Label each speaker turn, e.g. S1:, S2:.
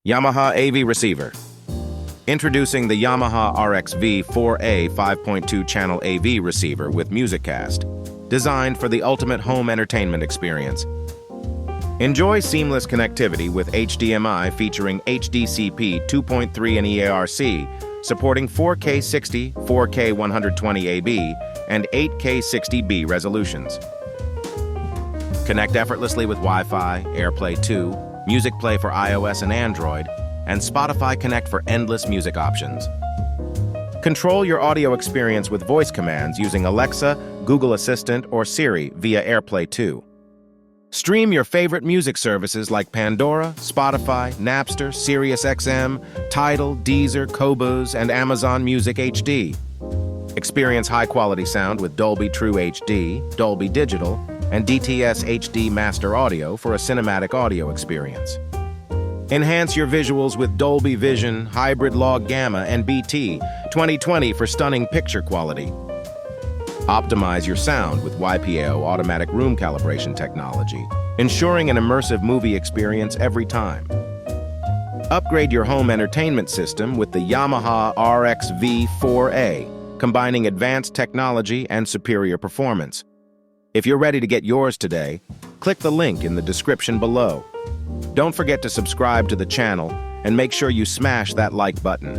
S1: Yamaha AV receiver. Introducing the Yamaha RX-V4A 5.2-Channel AV receiver with MusicCast, designed for the ultimate home entertainment experience. Enjoy seamless connectivity with HDMI featuring HDCP 2.3 and EARC, supporting 4K 60, 4K 120 AB, and 8K 60B resolutions. Connect effortlessly with Wi-Fi, AirPlay 2, Music Play for iOS and Android, and Spotify Connect for endless music options. Control your audio experience with voice commands using Alexa, Google Assistant, or Siri via AirPlay 2. Stream your favorite music services like Pandora, Spotify, Napster, SiriusXM, Tidal, Deezer, Qobuz, and Amazon Music HD. Experience high-quality sound with Dolby True HD, Dolby Digital, and DTS HD Master Audio for a cinematic audio experience. Enhance your visuals with Dolby Vision, Hybrid Log Gamma, and BT 2020 for stunning picture quality. Optimize your sound with YPAO automatic room calibration technology, ensuring an immersive movie experience every time. Upgrade your home entertainment system with the Yamaha RX-V4A, combining advanced technology and superior performance. If you're ready to get yours today, click the link in the description below. Don't forget to subscribe to the channel and make sure you smash that like button.